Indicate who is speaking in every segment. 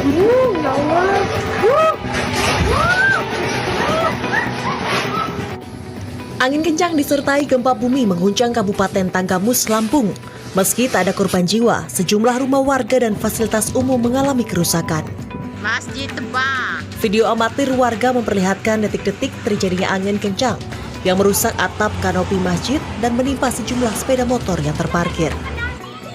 Speaker 1: Ya Allah.
Speaker 2: Angin kencang disertai gempa bumi mengguncang Kabupaten Tanggamus, Lampung. Meski tak ada korban jiwa, sejumlah rumah warga dan fasilitas umum mengalami kerusakan.
Speaker 1: Masjid tebang.
Speaker 2: Video amatir warga memperlihatkan detik-detik terjadinya angin kencang yang merusak atap kanopi masjid dan menimpa sejumlah sepeda motor yang terparkir.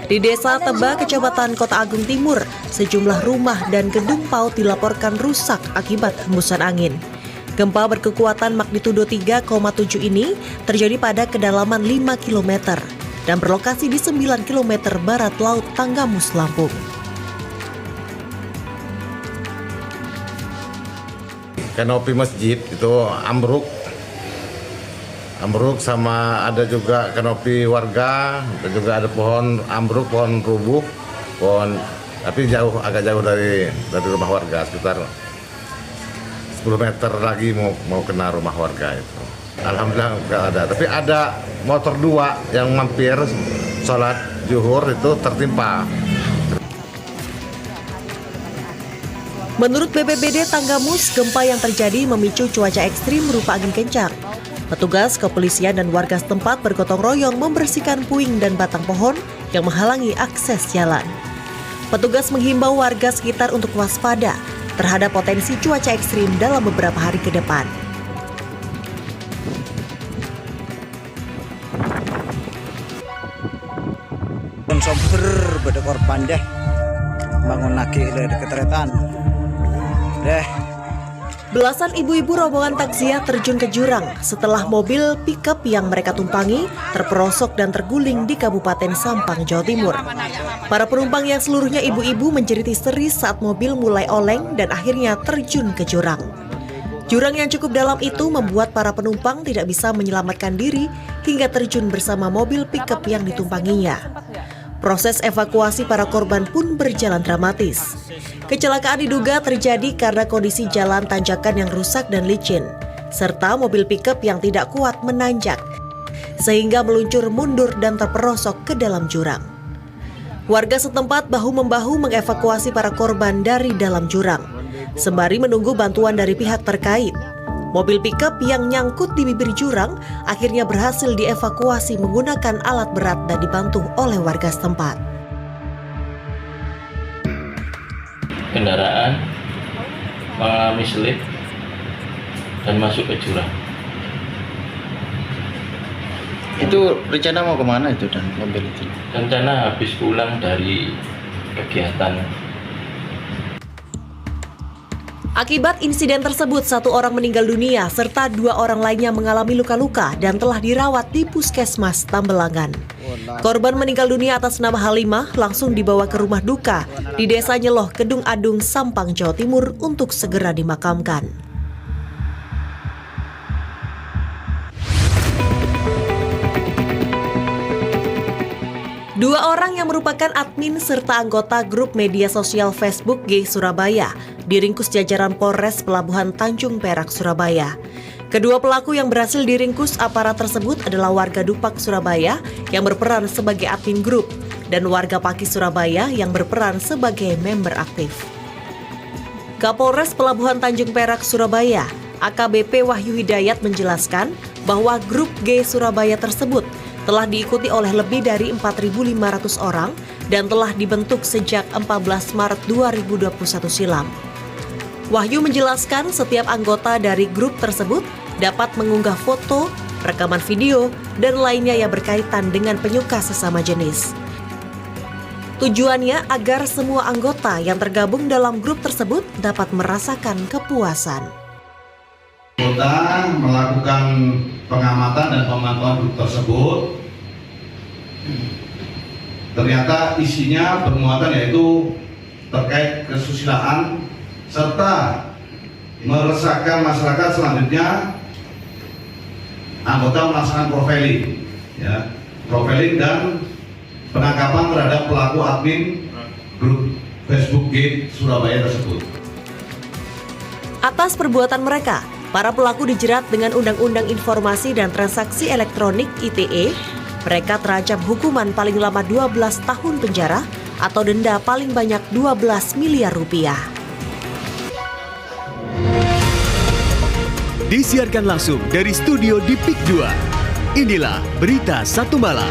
Speaker 2: Di Desa Teba, Kecamatan Kota Agung Timur, sejumlah rumah dan gedung PAUD dilaporkan rusak akibat hembusan angin. Gempa berkekuatan magnitudo 3,7 ini terjadi pada kedalaman 5 km dan berlokasi di 9 km barat laut Tanggamus, Lampung.
Speaker 3: Kanopi masjid itu ambruk sama ada juga kanopi warga, dan juga ada pohon ambruk, pohon rubuh, tapi agak jauh dari rumah warga, sekitar 10 meter lagi mau kena rumah warga itu. Alhamdulillah nggak ada, tapi ada motor 2 yang mampir sholat zuhur itu tertimpa.
Speaker 2: Menurut BPBD Tanggamus, gempa yang terjadi memicu cuaca ekstrim berupa angin kencang. Petugas, kepolisian, dan warga setempat bergotong royong membersihkan puing dan batang pohon yang menghalangi akses jalan. Petugas menghimbau warga sekitar untuk waspada terhadap potensi cuaca ekstrim dalam beberapa hari ke depan.
Speaker 4: Sopir beda korban deh, bangun lagi dari keteretan deh.
Speaker 2: Belasan ibu-ibu rombongan takziah terjun ke jurang setelah mobil pickup yang mereka tumpangi terperosok dan terguling di Kabupaten Sampang, Jawa Timur. Para penumpang yang seluruhnya ibu-ibu menjerit histeris saat mobil mulai oleng dan akhirnya terjun ke jurang. Jurang yang cukup dalam itu membuat para penumpang tidak bisa menyelamatkan diri hingga terjun bersama mobil pickup yang ditumpanginya. Proses evakuasi para korban pun berjalan dramatis. Kecelakaan diduga terjadi karena kondisi jalan tanjakan yang rusak dan licin, serta mobil pickup yang tidak kuat menanjak, sehingga meluncur mundur dan terperosok ke dalam jurang. Warga setempat bahu-membahu mengevakuasi para korban dari dalam jurang, sembari menunggu bantuan dari pihak terkait. Mobil pickup yang nyangkut di bibir jurang akhirnya berhasil dievakuasi menggunakan alat berat dan dibantu oleh warga setempat.
Speaker 5: Kendaraan mengalami selip dan masuk ke jurang.
Speaker 4: Itu rencana mau kemana itu dan mobil itu?
Speaker 5: Rencana habis pulang dari kegiatan.
Speaker 2: Akibat insiden tersebut, 1 orang meninggal dunia serta 2 orang lainnya mengalami luka-luka dan telah dirawat di Puskesmas Tambelangan. Korban meninggal dunia atas nama Halimah langsung dibawa ke rumah duka di Desa Nyeloh, Kedung Adung, Sampang, Jawa Timur untuk segera dimakamkan. Dua orang yang merupakan admin serta anggota grup media sosial Facebook G Surabaya diringkus jajaran Polres Pelabuhan Tanjung Perak, Surabaya. Kedua pelaku yang berhasil diringkus aparat tersebut adalah warga Dupak, Surabaya yang berperan sebagai admin grup dan warga Pakis, Surabaya yang berperan sebagai member aktif. Kapolres Pelabuhan Tanjung Perak, Surabaya, AKBP Wahyu Hidayat menjelaskan bahwa grup G Surabaya tersebut telah diikuti oleh lebih dari 4.500 orang dan telah dibentuk sejak 14 Maret 2021 silam. Wahyu menjelaskan setiap anggota dari grup tersebut dapat mengunggah foto, rekaman video, dan lainnya yang berkaitan dengan penyuka sesama jenis. Tujuannya agar semua anggota yang tergabung dalam grup tersebut dapat merasakan kepuasan.
Speaker 6: Anggota melakukan pengamatan dan pemantauan grup tersebut. Ternyata isinya bermuatan yaitu terkait kesusilaan serta meresahkan masyarakat. Selanjutnya anggota melaksanakan profiling dan penangkapan terhadap pelaku admin grup Facebook G Surabaya tersebut.
Speaker 2: Atas perbuatan mereka, para pelaku dijerat dengan Undang-Undang Informasi dan Transaksi Elektronik (ITE). Mereka terancam hukuman paling lama 12 tahun penjara atau denda paling banyak 12 miliar rupiah.
Speaker 7: Disiarkan langsung dari studio di PIK 2. Inilah Berita Satu Malam.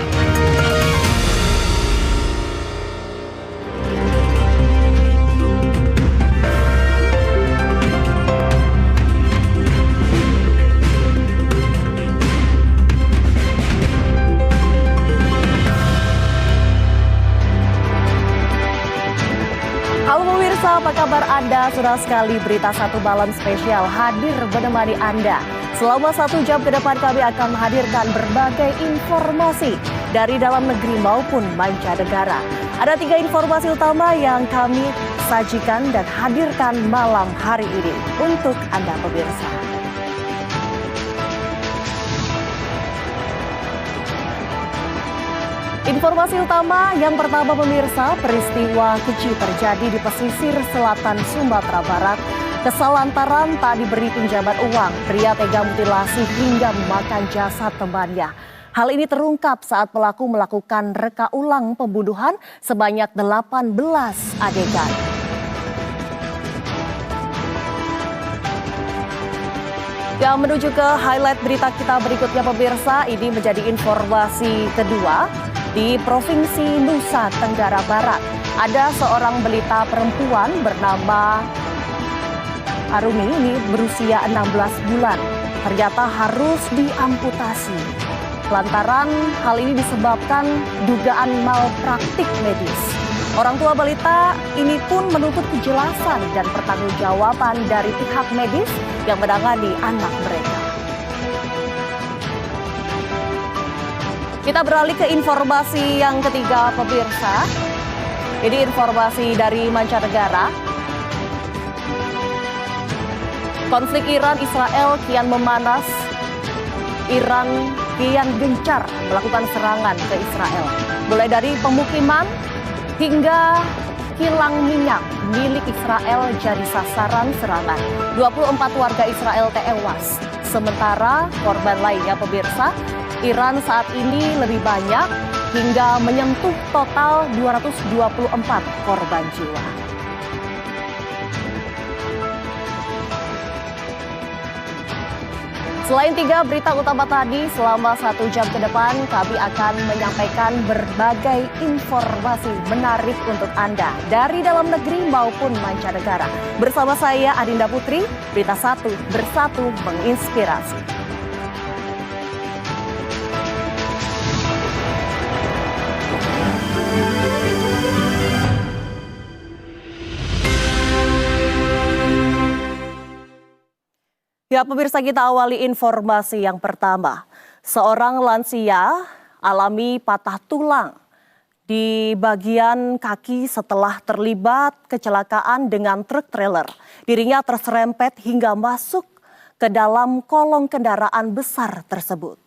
Speaker 2: Halo pemirsa, apa kabar Anda? Sudah sekali Berita Satu Malam spesial hadir menemani Anda. Selama 1 jam ke depan kami akan menghadirkan berbagai informasi dari dalam negeri maupun mancanegara. Ada 3 informasi utama yang kami sajikan dan hadirkan malam hari ini untuk Anda pemirsa. Informasi utama yang pertama pemirsa, peristiwa keji terjadi di pesisir selatan Sumatera Barat. Kesalantaran tak diberi pinjaman uang, pria tega mutilasi hingga memakan jasad temannya. Hal ini terungkap saat pelaku melakukan reka ulang pembunuhan sebanyak 18 adegan. Yang menuju ke highlight berita kita berikutnya pemirsa, ini menjadi informasi kedua. Di Provinsi Nusa Tenggara Barat, ada seorang balita perempuan bernama Arumi, ini berusia 16 bulan. Ternyata harus diamputasi. Lantaran hal ini disebabkan dugaan malpraktik medis. Orang tua balita ini pun menuntut kejelasan dan pertanggungjawaban dari pihak medis yang menangani anak mereka. Kita beralih ke informasi yang ketiga pemirsa. Ini informasi dari mancanegara. Konflik Iran-Israel kian memanas. Iran kian gencar melakukan serangan ke Israel. Mulai dari pemukiman hingga kilang minyak milik Israel jadi sasaran serangan. 24 warga Israel tewas. Sementara korban lainnya pemirsa, Iran saat ini lebih banyak hingga menyentuh total 224 korban jiwa. Selain 3 berita utama tadi, selama 1 jam ke depan kami akan menyampaikan berbagai informasi menarik untuk Anda dari dalam negeri maupun mancanegara. Bersama saya Adinda Putri, Berita 1 Bersatu Menginspirasi. Ya pemirsa, kita awali informasi yang pertama. Seorang lansia alami patah tulang di bagian kaki setelah terlibat kecelakaan dengan truk trailer. Dirinya terserempet hingga masuk ke dalam kolong kendaraan besar tersebut.